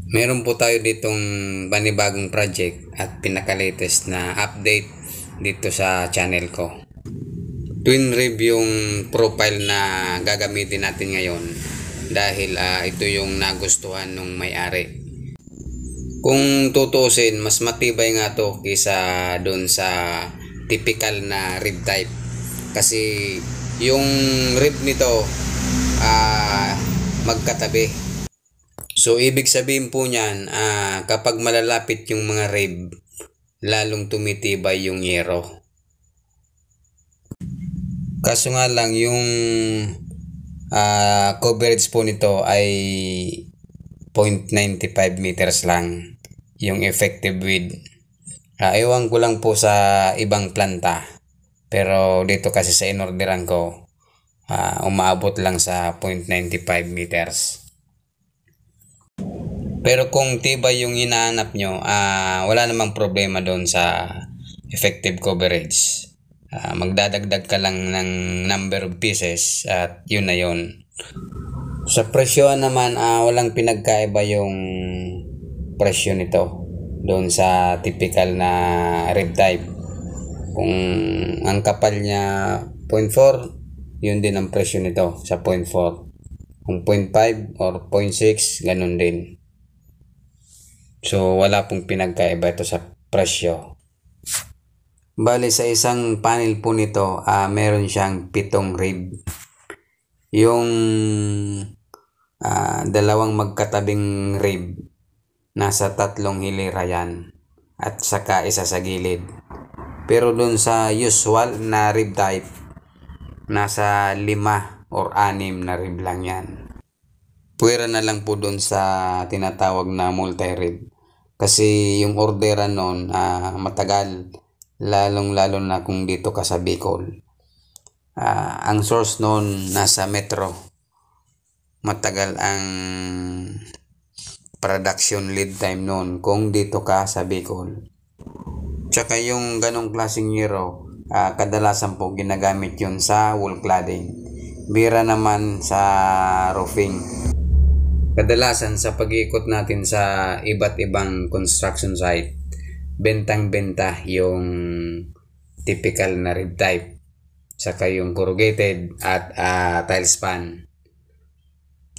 Meron po tayo ditong panibagong project at pinaka-latest na update dito sa channel ko. Twin Rev yung profile na gagamitin natin ngayon dahil ito yung nagustuhan ng may-ari. Kung tutuusin, mas matibay nga to kaysa doon sa typical na rib type. Kasi yung rib nito magkatabi. So, ibig sabihin po niyan, kapag malalapit yung mga rib, lalong tumitibay yung yero. Kaso nga lang, yung coverage po nito ay 0.95 meters lang yung effective width. Ewan ko lang po sa ibang planta. Pero dito kasi sa inorderan ko, umaabot lang sa 0.95 meters. Pero kung tibay yung hinahanap nyo, wala namang problema doon sa effective coverage. Magdadagdag ka lang ng number of pieces at yun na yun. Sa presyo naman, walang pinagkaiba yung presyo nito doon sa typical na rib type. Kung ang kapal niya 0.4, yun din ang presyo nito sa 0.4. Kung 0.5 or 0.6, ganun din. So, wala pong pinagkaiba ito sa presyo. Bali, sa isang panel po nito, meron siyang 7 rib. Yung dalawang magkatabing rib, nasa 3 hilera yan. At saka isa sa gilid. Pero dun sa usual na rib type, nasa 5 or 6 na rib lang yan. Puwera na lang po dun sa tinatawag na multi-rib. Kasi yung orderan nun matagal, lalong-lalo na kung dito ka sa Bicol. Ang source nun nasa Metro. Matagal ang production lead time nun kung dito ka sa Bicol. Tsaka yung ganong klaseng yero, kadalasan po ginagamit yun sa wall cladding. Bira naman sa roofing. Kadalasan sa pag-iikot natin sa iba't ibang construction site, bentang-benta yung typical na rib type, saka yung corrugated at tile span.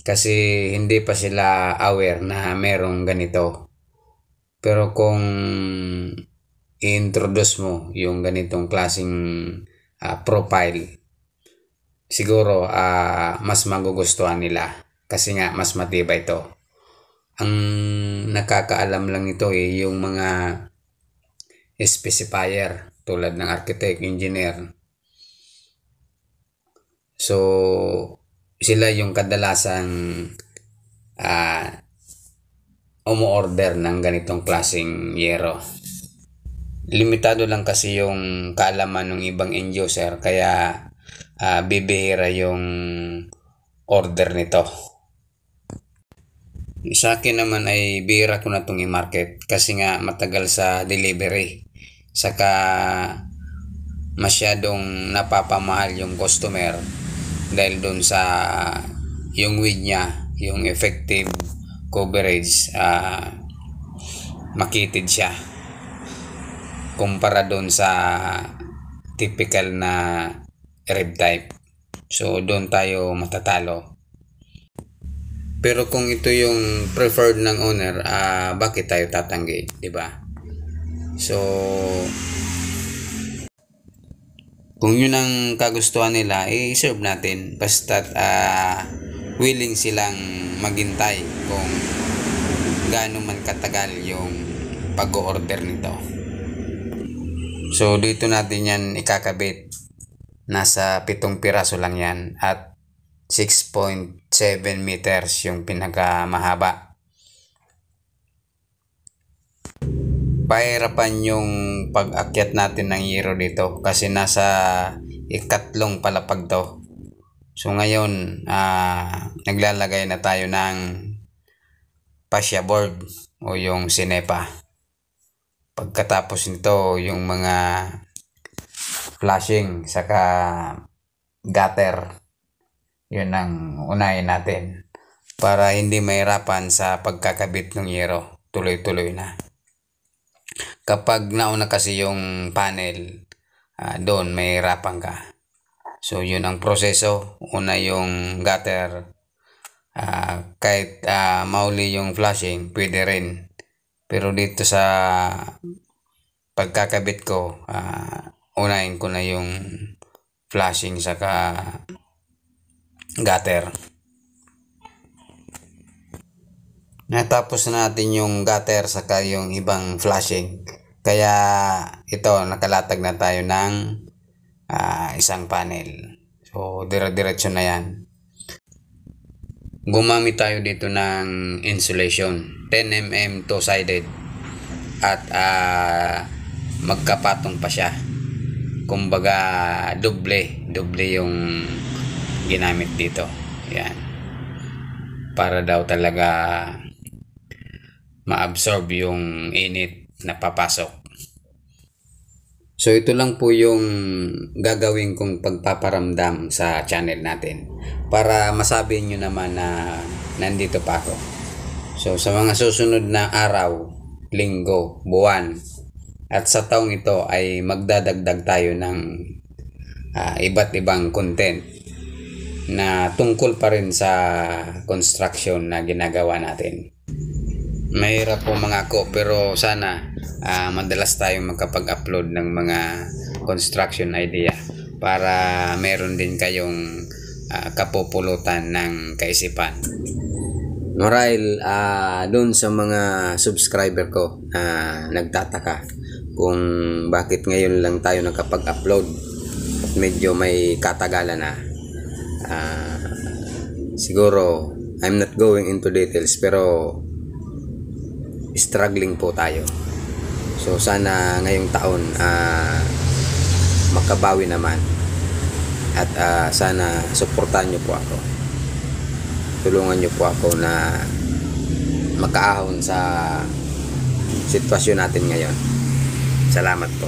Kasi hindi pa sila aware na merong ganito. Pero kung i-introduce mo yung ganitong klaseng profile, siguro mas magugustuhan nila. Kasi nga mas matibay ito. Ang nakakaalam lang ito yung mga specifier tulad ng architect, engineer. So, sila yung kadalasang umu-order ng ganitong klaseng yero. Limitado lang kasi yung kaalaman ng ibang end user, kaya bibihira yung order nito. Sa akin naman ay bihira ko na itong i-market kasi nga matagal sa delivery. Saka masyadong napapamahal yung customer dahil doon sa yung width niya, yung effective coverage, makitid siya kumpara doon sa typical na rib type. So doon tayo matatalo. Pero kung ito yung preferred ng owner, bakit tayo tatanggi, di ba? So kung yun ang kagustuhan nila, i-serve natin. Basta't willing silang maghintay kung gaano man katagal yung pag-order nito. So dito natin yan ikakabit. Nasa 7 piraso lang yan at 6.7 meters yung pinakamahaba. Pahirapan yung pag-akyat natin ng yero dito kasi nasa ikatlong palapag to. So ngayon, naglalagay na tayo ng fascia board o yung sinepa. Pagkatapos nito, yung mga flashing saka gutter, yun ang unahin natin. para hindi mahirapan sa pagkakabit ng yero. Tuloy-tuloy na. Kapag nauna kasi yung panel, doon mahirapan ka. So yun ang proseso. Una yung gutter, kahit mauli yung flashing, pwede rin. Pero dito sa pagkakabit ko, unahin ko na yung flashing saka gutter. Natapos natin yung gutter saka yung ibang flashing. Kaya ito, nakalatag na tayo ng isang panel. So, dire-diretso na yan. Gumamit tayo dito ng insulation. 10mm two-sided. At magkapatong pa siya. Kumbaga, doble yung ginamit dito. Yan. Para daw talaga ma-absorb yung init na papasok. So ito lang po yung gagawin kong pagpaparamdam sa channel natin para masabi nyo naman na nandito pa ako. So sa mga susunod na araw, linggo, buwan at sa taong ito ay magdadagdag tayo ng iba't ibang content na tungkol pa rin sa construction na ginagawa natin. Mahirap po mangako pero sana madalas tayong makapag-upload ng mga construction idea para meron din kayong kapupulutan ng kaisipan. Marahil doon sa mga subscriber ko nagtataka kung bakit ngayon lang tayo nakapag-upload at medyo may katagalan na. Siguro I'm not going into details pero struggling po tayo. So sana ngayong taon makabawi naman at sana suportahan nyo po ako. Tulungan nyo po ako na makaahon sa sitwasyon natin ngayon. Salamat po.